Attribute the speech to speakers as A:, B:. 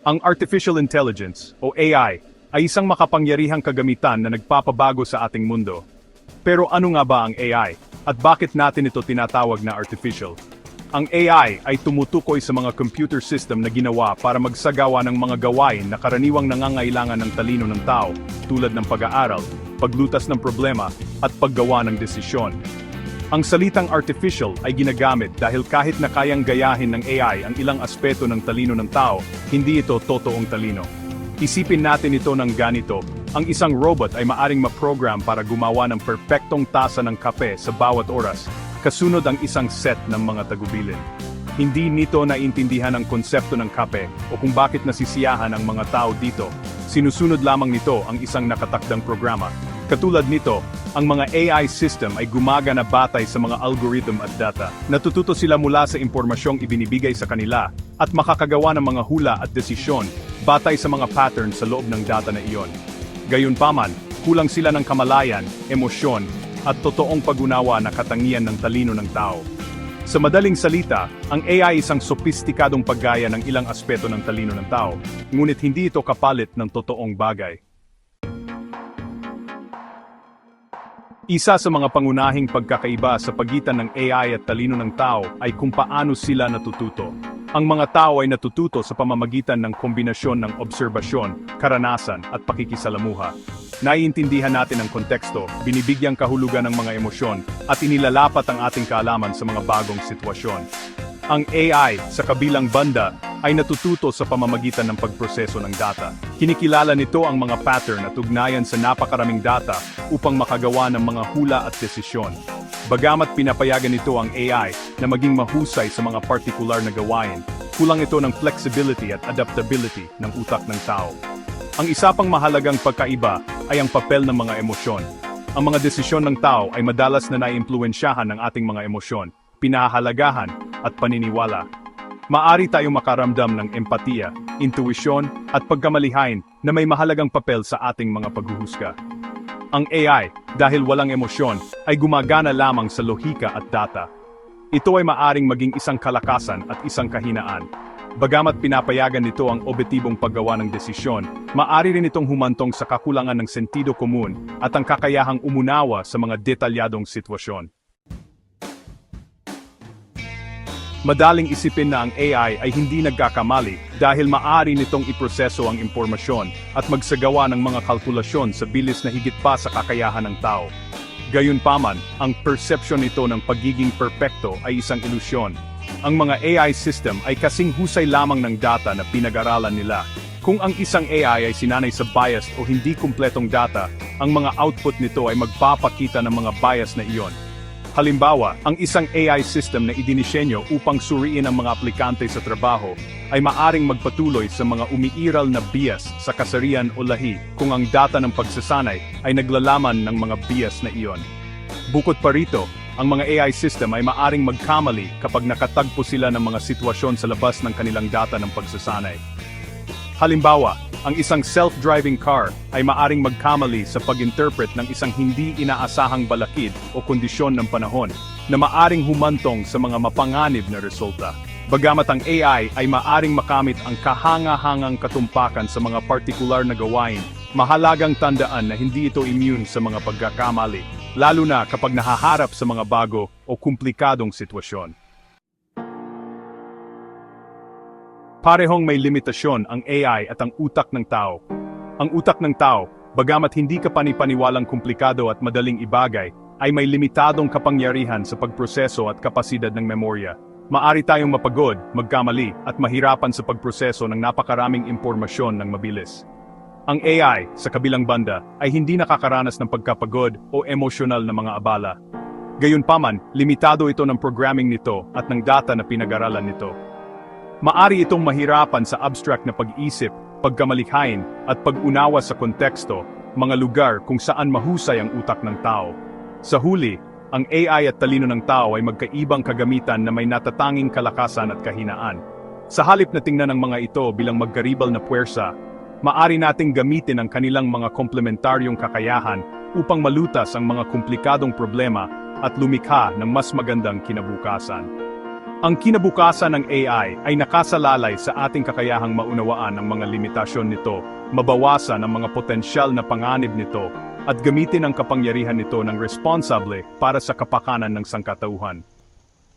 A: Ang Artificial Intelligence, o AI, ay isang makapangyarihang kagamitan na nagpapabago sa ating mundo. Pero ano nga ba ang AI? At bakit natin ito tinatawag na artificial? Ang AI ay tumutukoy sa mga computer system na ginawa para magsagawa ng mga gawain na karaniwang nangangailangan ng talino ng tao, tulad ng pag-aaral, paglutas ng problema, at paggawa ng desisyon. Ang salitang artificial ay ginagamit dahil kahit na kayang gayahin ng AI ang ilang aspeto ng talino ng tao, hindi ito totoong talino. Isipin natin ito ng ganito, ang isang robot ay maaring ma-program para gumawa ng perpektong tasa ng kape sa bawat oras, kasunod ang isang set ng mga tagubilin. Hindi nito naintindihan ang konsepto ng kape o kung bakit nasisiyahan ang mga tao dito. Sinusunod lamang nito ang isang nakatakdang programa. Katulad nito, ang mga AI system ay gumagana batay sa mga algorithm at data. Natututo sila mula sa impormasyong ibinibigay sa kanila at makakagawa ng mga hula at desisyon batay sa mga pattern sa loob ng data na iyon. Gayunpaman, kulang sila ng kamalayan, emosyon, at totoong pag-unawa na katangian ng talino ng tao. Sa madaling salita, ang AI isang sopistikadong paggaya ng ilang aspeto ng talino ng tao, ngunit hindi ito kapalit ng totoong bagay. Isa sa mga pangunahing pagkakaiba sa pagitan ng AI at talino ng tao ay kung paano sila natututo. Ang mga tao ay natututo sa pamamagitan ng kombinasyon ng obserbasyon, karanasan at pakikisalamuha. Naiintindihan natin ang konteksto, binibigyang kahulugan ng mga emosyon, at inilalapat ang ating kaalaman sa mga bagong sitwasyon. Ang AI, sa kabilang banda, ay natututo sa pamamagitan ng pagproseso ng data. Kinikilala nito ang mga pattern at ugnayan sa napakaraming data upang makagawa ng mga hula at desisyon. Bagamat pinapayagan nito ang AI na maging mahusay sa mga partikular na gawain, kulang ito ng flexibility at adaptability ng utak ng tao. Ang isa pang mahalagang pagkaiba ay ang papel ng mga emosyon. Ang mga desisyon ng tao ay madalas na naiimpluwensyahan ng ating mga emosyon, pinahahalagahan, at paniniwala. Maari tayong makaramdam ng empatiya, intuwisyon, at pagkamalihain na may mahalagang papel sa ating mga paghuhusga. Ang AI, dahil walang emosyon, ay gumagana lamang sa lohika at data. Ito ay maaring maging isang kalakasan at isang kahinaan. Bagamat pinapayagan nito ang objetibong paggawa ng desisyon, maaari rin itong humantong sa kakulangan ng sentido komun at ang kakayahang umunawa sa mga detalyadong sitwasyon. Madaling isipin na ang AI ay hindi nagkakamali dahil maaari nitong iproseso ang impormasyon at magsagawa ng mga kalkulasyon sa bilis na higit pa sa kakayahan ng tao. Gayunpaman, ang perception nito ng pagiging perpekto ay isang ilusyon. Ang mga AI system ay kasing husay lamang ng data na pinag-aralan nila. Kung ang isang AI ay sinanay sa biased o hindi kumpletong data, ang mga output nito ay magpapakita ng mga bias na iyon. Halimbawa, ang isang AI system na idinisenyo upang suriin ang mga aplikante sa trabaho ay maaring magpatuloy sa mga umiiral na bias sa kasarian o lahi kung ang data ng pagsasanay ay naglalaman ng mga bias na iyon. Bukod pa rito, ang mga AI system ay maaring magkamali kapag nakatagpo sila ng mga sitwasyon sa labas ng kanilang data ng pagsasanay. Halimbawa, ang isang self-driving car ay maaring magkamali sa pag-interpret ng isang hindi inaasahang balakid o kondisyon ng panahon na maaring humantong sa mga mapanganib na resulta. Bagamat ang AI ay maaring makamit ang kahanga-hangang katumpakan sa mga partikular na gawain, mahalagang tandaan na hindi ito immune sa mga pagkakamali, lalo na kapag nahaharap sa mga bago o komplikadong sitwasyon. Parehong may limitasyon ang AI at ang utak ng tao. Ang utak ng tao, bagamat hindi kapani-paniwalang komplikado at madaling ibagay, ay may limitadong kapangyarihan sa pagproseso at kapasidad ng memorya. Maari tayong mapagod, magkamali, at mahirapan sa pagproseso ng napakaraming impormasyon ng mabilis. Ang AI, sa kabilang banda, ay hindi nakakaranas ng pagkapagod o emosyonal na mga abala. Gayunpaman, limitado ito ng programming nito at ng data na pinag-aralan nito. Maari itong mahirapan sa abstract na pag-isip, pagkamalikhain, at pag-unawa sa konteksto, mga lugar kung saan mahusay ang utak ng tao. Sa huli, ang AI at talino ng tao ay magkaibang kagamitan na may natatanging kalakasan at kahinaan. Sa halip na tingnan ang mga ito bilang magkaribal na puwersa, maari nating gamitin ang kanilang mga komplementaryong kakayahan upang malutas ang mga komplikadong problema at lumikha ng mas magandang kinabukasan. Ang kinabukasan ng AI ay nakasalalay sa ating kakayahang maunawaan ang mga limitasyon nito, mabawasan ang mga potensyal na panganib nito, at gamitin ang kapangyarihan nito ng responsable para sa kapakanan ng sangkatauhan.